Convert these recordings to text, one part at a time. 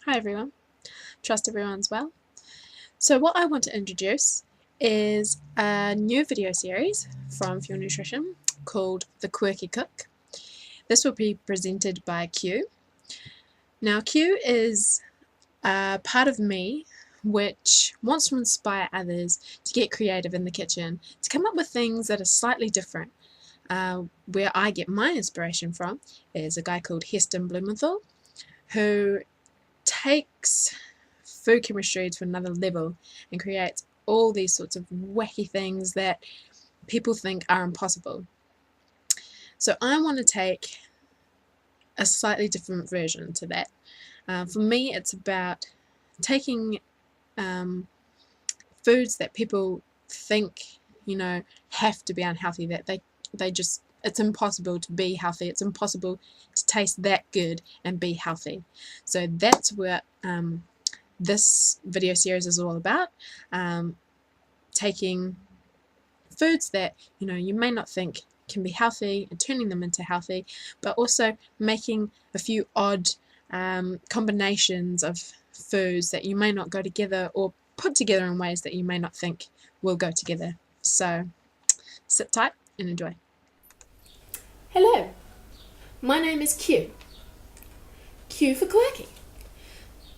Hi everyone, trust everyone's well. So what I want to introduce is a new video series from Fuel Nutrition called The Quirky Cook. This will be presented by Q. Now Q is a part of me which wants to inspire others to get creative in the kitchen, to come up with things that are slightly different. Where I get my inspiration from is a guy called Heston Blumenthal, who takes food chemistry to another level and creates all these sorts of wacky things that people think are impossible. So I want to take a slightly different version to that. For me, it's about taking foods that people think, have to be unhealthy, that they just, it's impossible to be healthy, it's impossible to taste that good and be healthy. So that's what this video series is all about, taking foods that you may not think can be healthy and turning them into healthy, but also making a few odd combinations of foods that you may not go together, or put together in ways that you may not think will go together. So sit tight and enjoy. Hello, my name is Q. Q for quirky.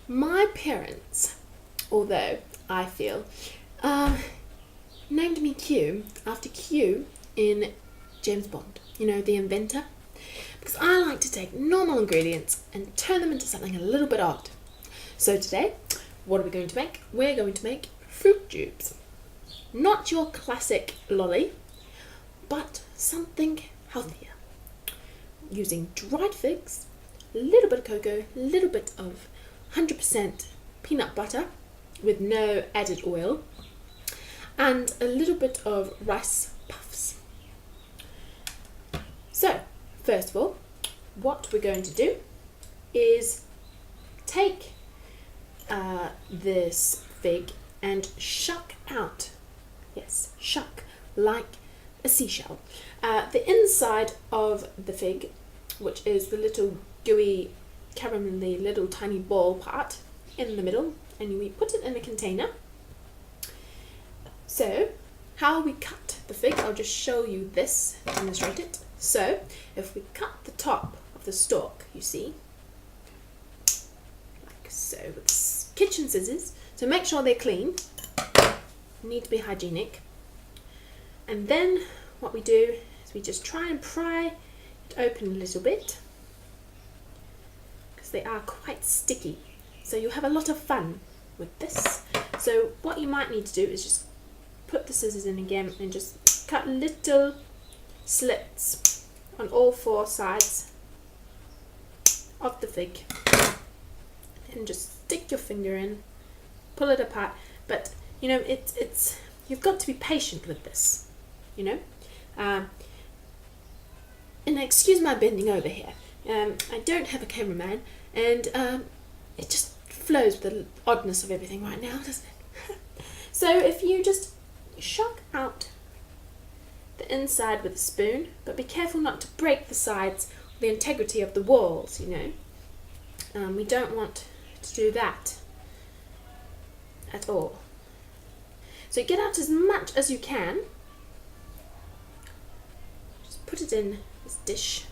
My parents, although I feel, named me Q after Q in James Bond, the inventor, because I like to take normal ingredients and turn them into something a little bit odd. So today, what are we going to make? We're going to make fruit tubes. Not your classic lolly, but something healthier. Using dried figs, a little bit of cocoa, a little bit of 100% peanut butter with no added oil, and a little bit of rice puffs. So, first of all, what we're going to do is take this fig and shuck out, yes, shuck, like a seashell, the inside of the fig, which is the little gooey, caramelly little tiny ball part in the middle, and we put it in a container. So, how we cut the fig, I'll just show you this, demonstrate it. So, if we cut the top of the stalk, you see, like so, with kitchen scissors, so make sure they're clean, need to be hygienic, and then what we do is we just try and pry it open a little bit, because they are quite sticky, so you'll have a lot of fun with this. So what you might need to do is just put the scissors in again and just cut little slits on all four sides of the fig, and just stick your finger in, pull it apart. But it's you've got to be patient with this, and excuse my bending over here. I don't have a cameraman, and it just flows with the oddness of everything right now, doesn't it? So if you just shuck out the inside with a spoon, but be careful not to break the sides or the integrity of the walls, we don't want to do that at all. So get out as much as you can, just put it in this dish.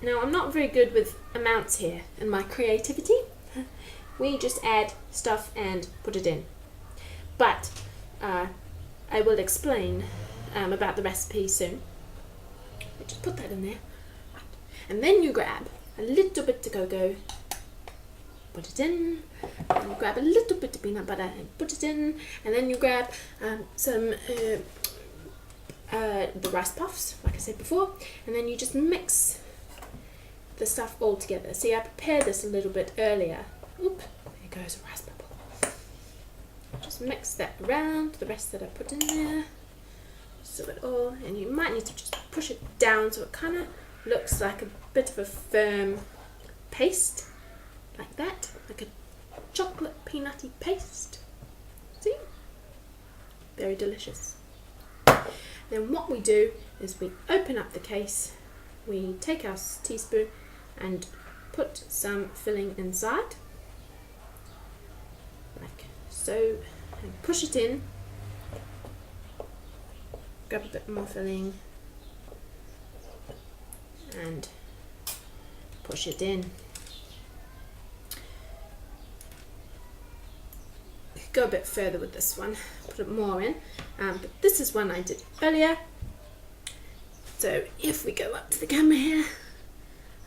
Now, I'm not very good with amounts here in my creativity. We just add stuff and put it in. But I will explain about the recipe soon. Just put that in there. And then you grab a little bit of cocoa, put it in, and you grab a little bit of peanut butter and put it in, and then you grab some the rice puffs, like I said before, and then you just mix the stuff all together. See, I prepared this a little bit earlier. Oop, there goes a rice bubble. Just mix that around, the rest that I put in there, so it all, and you might need to just push it down so it kind of looks like a bit of a firm paste, like that, like a chocolate peanutty paste. See? Very delicious. Then what we do is we open up the case, we take our teaspoon and put some filling inside, like so, and push it in. Grab a bit more filling and push it in. Go a bit further with this one, put it more in, but this is one I did earlier. So if we go up to the camera here,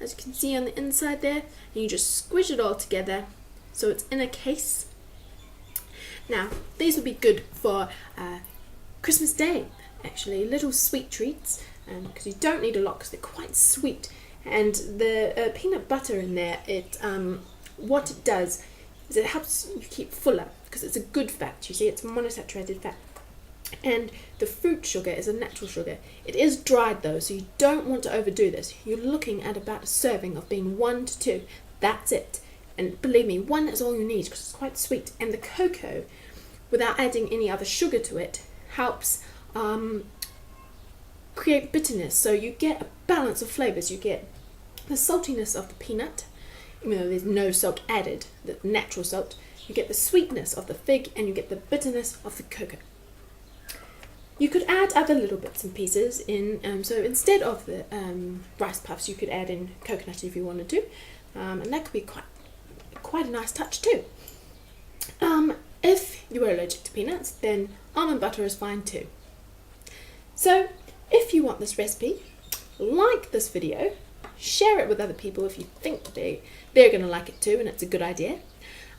as you can see on the inside there, and you just squish it all together so it's in a case. Now these would be good for Christmas Day, actually, little sweet treats, because you don't need a lot because they're quite sweet. And the peanut butter in there, what it does is it helps you keep fuller because it's a good fat. You see, it's monosaturated fat. And the fruit sugar is a natural sugar. It is dried though, so you don't want to overdo this. You're looking at about a serving of being 1 to 2. That's it. And believe me, 1 is all you need because it's quite sweet. And the cocoa, without adding any other sugar to it, helps create bitterness. So you get a balance of flavors. You get the saltiness of the peanut, even though there's no salt added, the natural salt. You get the sweetness of the fig, and you get the bitterness of the cocoa. You could add other little bits and pieces in, so instead of the rice puffs, you could add in coconut if you wanted to, and that could be quite a nice touch too. If you are allergic to peanuts, then almond butter is fine too. So if you want this recipe, like this video, share it with other people if you think they're going to like it too and it's a good idea.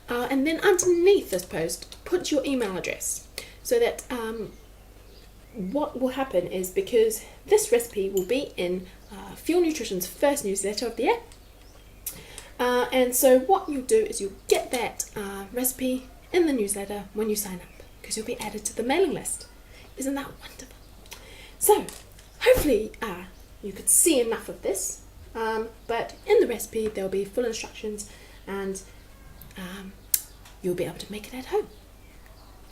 And then underneath this post, put your email address so that what will happen is, because this recipe will be in Fuel Nutrition's first newsletter of the year, and so what you'll do is you'll get that recipe in the newsletter when you sign up, because you'll be added to the mailing list. Isn't that wonderful? So hopefully you could see enough of this, but in the recipe there'll be full instructions, and you'll be able to make it at home.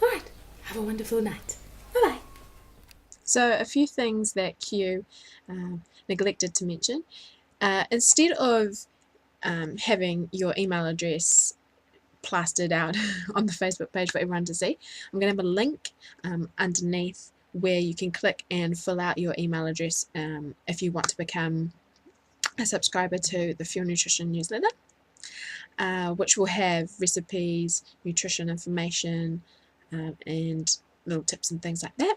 Alright, have a wonderful night. Bye bye. So a few things that Q neglected to mention. Instead of having your email address plastered out on the Facebook page for everyone to see, I'm going to have a link underneath where you can click and fill out your email address if you want to become a subscriber to the Fuel Nutrition newsletter, which will have recipes, nutrition information, and little tips and things like that.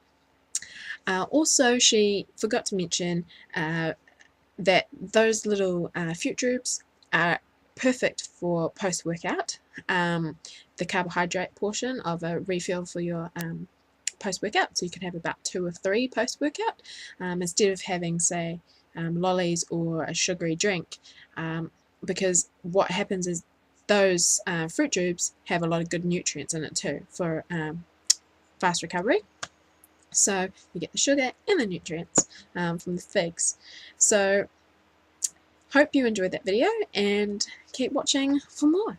Also, she forgot to mention that those little fruit tubes are perfect for post-workout, the carbohydrate portion of a refill for your post-workout. So you can have about 2 or 3 post-workout instead of having, say, lollies or a sugary drink, because what happens is those fruit tubes have a lot of good nutrients in it too for fast recovery. So you get the sugar and the nutrients from the figs. So hope you enjoyed that video and keep watching for more.